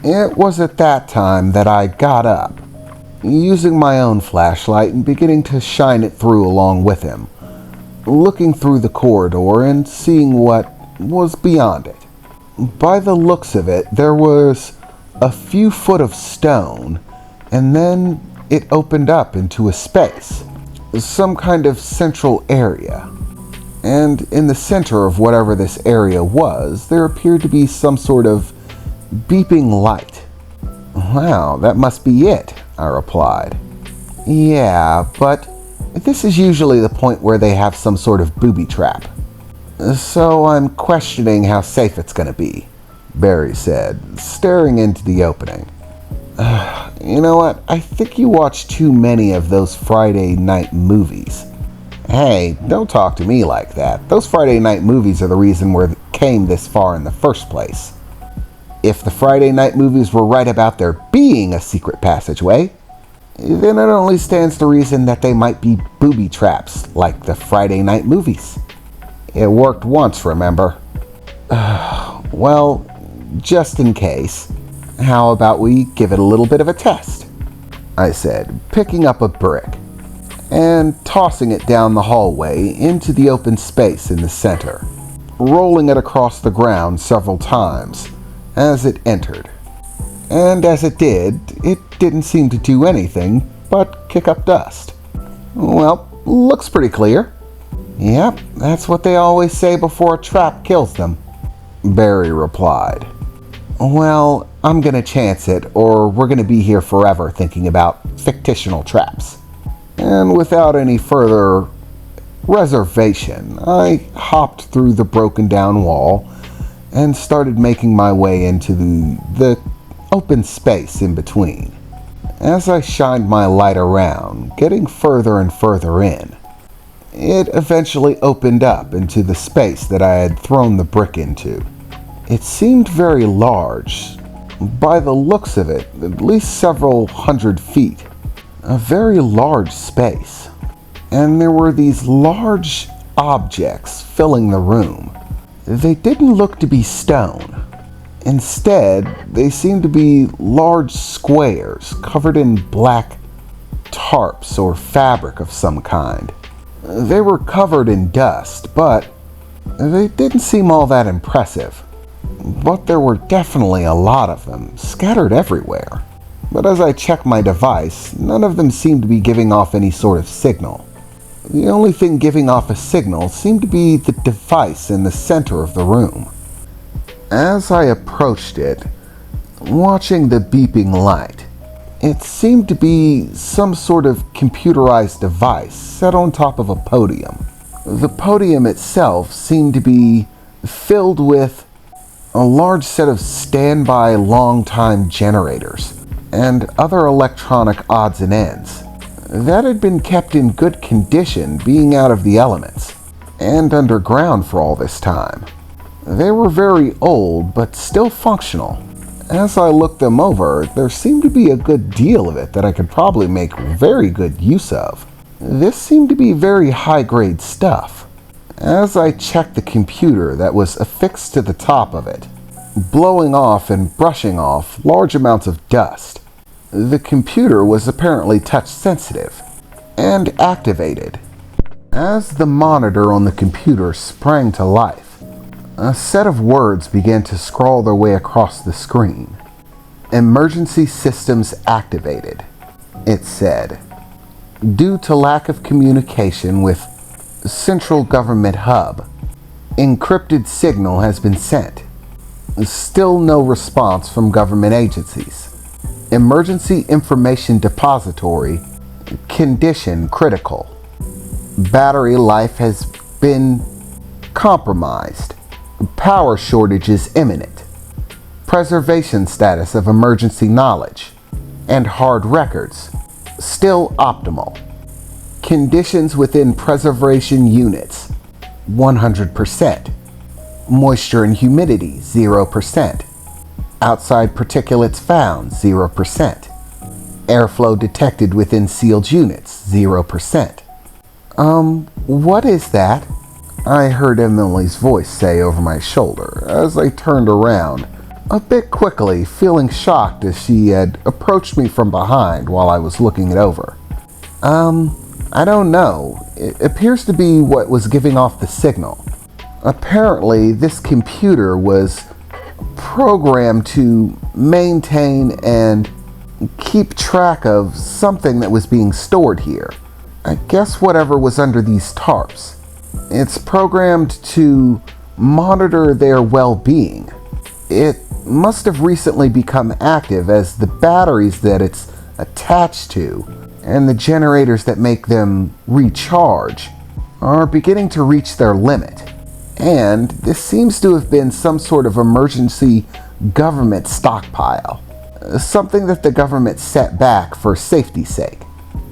It was at that time that I got up, using my own flashlight and beginning to shine it through along with him, looking through the corridor and seeing what was beyond it. By the looks of it, there was a few foot of stone, and then it opened up into a space, some kind of central area. And in the center of whatever this area was, there appeared to be some sort of beeping light. "Wow, that must be it," I replied. "Yeah, but this is usually the point where they have some sort of booby trap. So I'm questioning how safe it's going to be," Barry said, staring into the opening. "You know what? I think you watch too many of those Friday night movies." "Hey, don't talk to me like that. Those Friday night movies are the reason we came this far in the first place. If the Friday night movies were right about there being a secret passageway, then it only stands to reason that they might be booby traps like the Friday night movies. It worked once, remember?" "Well, just in case, how about we give it a little bit of a test?" I said, picking up a brick and tossing it down the hallway into the open space in the center, rolling it across the ground several times as it entered. And as it didn't seem to do anything but kick up dust. "Well, looks pretty clear." "Yep, that's what they always say before a trap kills them," Barry replied. "Well, I'm gonna chance it, or we're gonna be here forever thinking about fictional traps." And without any further reservation, I hopped through the broken down wall and started making my way into the open space in between. As I shined my light around, getting further and further in, it eventually opened up into the space that I had thrown the brick into. It seemed very large, by the looks of it, at least several hundred feet. A very large space. And there were these large objects filling the room. They didn't look to be stone. Instead, they seemed to be large squares covered in black tarps or fabric of some kind. They were covered in dust, but they didn't seem all that impressive. But there were definitely a lot of them, scattered everywhere. But as I checked my device, none of them seemed to be giving off any sort of signal. The only thing giving off a signal seemed to be the device in the center of the room. As I approached it, watching the beeping light, it seemed to be some sort of computerized device set on top of a podium. The podium itself seemed to be filled with a large set of standby long-time generators and other electronic odds and ends that had been kept in good condition, being out of the elements and underground for all this time. They were very old, but still functional. As I looked them over, there seemed to be a good deal of it that I could probably make very good use of. This seemed to be very high-grade stuff. As I checked the computer that was affixed to the top of it, blowing off and brushing off large amounts of dust, the computer was apparently touch-sensitive and activated. As the monitor on the computer sprang to life, a set of words began to scroll their way across the screen. "Emergency systems activated," it said. "Due to lack of communication with central government hub, encrypted signal has been sent. Still no response from government agencies. Emergency information depository, condition critical. Battery life has been compromised. Power shortages imminent. Preservation status of emergency knowledge and hard records still optimal. Conditions within preservation units 100%. Moisture and humidity 0%. Outside particulates found 0%. Airflow detected within sealed units 0%. What is that?" I heard Emily's voice say over my shoulder as I turned around, a bit quickly, feeling shocked as she had approached me from behind while I was looking it over. I don't know. It appears to be what was giving off the signal. Apparently, this computer was programmed to maintain and keep track of something that was being stored here. I guess whatever was under these tarps. It's programmed to monitor their well-being. It must have recently become active as the batteries that it's attached to and the generators that make them recharge are beginning to reach their limit. And this seems to have been some sort of emergency government stockpile, something that the government set back for safety's sake.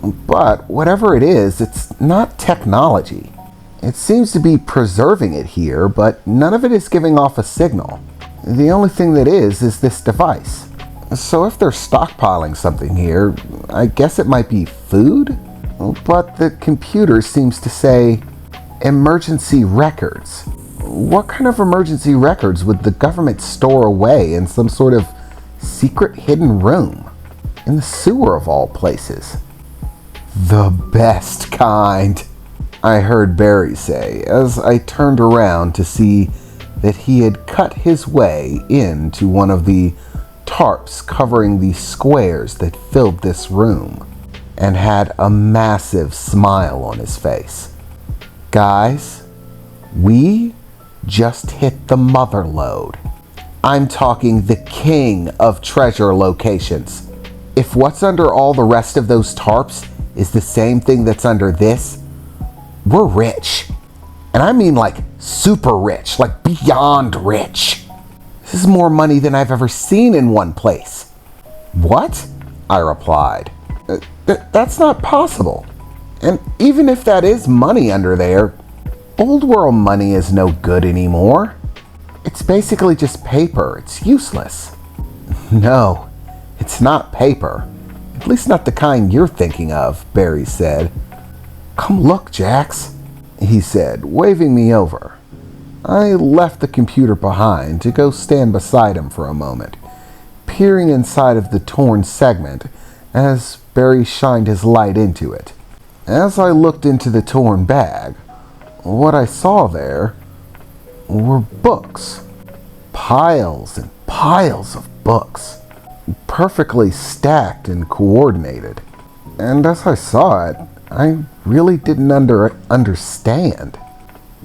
But whatever it is, it's not technology. It seems to be preserving it here, but none of it is giving off a signal. The only thing that is this device. So if they're stockpiling something here, I guess it might be food? But the computer seems to say emergency records. What kind of emergency records would the government store away in some sort of secret hidden room? In the sewer of all places. The best kind, I heard Barry say as I turned around to see that he had cut his way into one of the tarps covering the squares that filled this room and had a massive smile on his face. Guys, we just hit the mother lode. I'm talking the king of treasure locations. If what's under all the rest of those tarps is the same thing that's under this, we're rich. And I mean like super rich, like beyond rich. This is more money than I've ever seen in one place. What? I replied. That's not possible. And even if that is money under there, old world money is no good anymore. It's basically just paper. It's useless. No, it's not paper. At least not the kind you're thinking of, Barry said. Come look, Jax, he said, waving me over. I left the computer behind to go stand beside him for a moment, peering inside of the torn segment as Barry shined his light into it. As I looked into the torn bag, what I saw there were books. Piles and piles of books, perfectly stacked and coordinated. And as I saw it, I really didn't understand.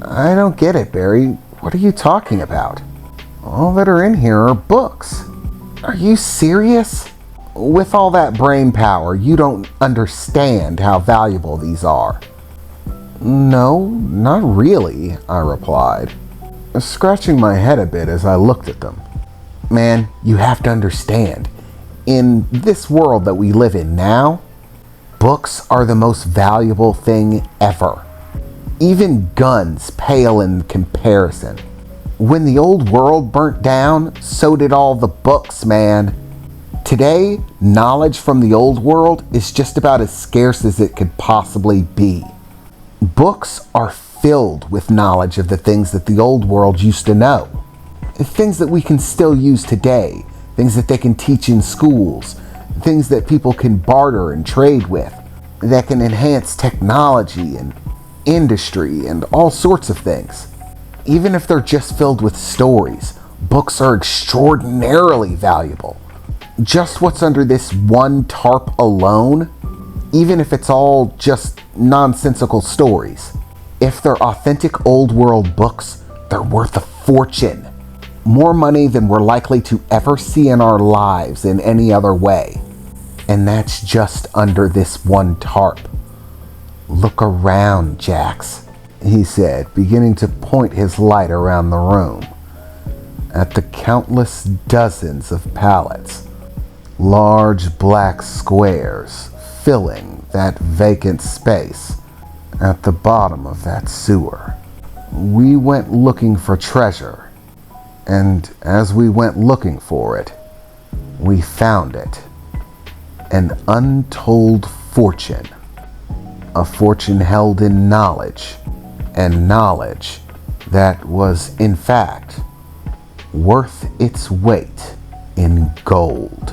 I don't get it, Barry. What are you talking about? All that are in here are books. Are you serious? With all that brain power, you don't understand how valuable these are. No, not really, I replied, scratching my head a bit as I looked at them. Man, you have to understand. In this world that we live in now, books are the most valuable thing ever. Even guns pale in comparison. When the old world burnt down, so did all the books, man. Today, knowledge from the old world is just about as scarce as it could possibly be. Books are filled with knowledge of the things that the old world used to know. Things that we can still use today. Things that they can teach in schools. Things that people can barter and trade with. That can enhance technology and industry and all sorts of things. Even if they're just filled with stories, books are extraordinarily valuable. Just what's under this one tarp alone, even if it's all just nonsensical stories. If they're authentic old world books, they're worth a fortune. More money than we're likely to ever see in our lives in any other way. And that's just under this one tarp. Look around, Jax, he said, beginning to point his light around the room at the countless dozens of pallets, large black squares filling that vacant space at the bottom of that sewer. We went looking for treasure, and as we went looking for it, we found it. An untold fortune. A fortune held in knowledge, and knowledge that was, in fact, worth its weight in gold.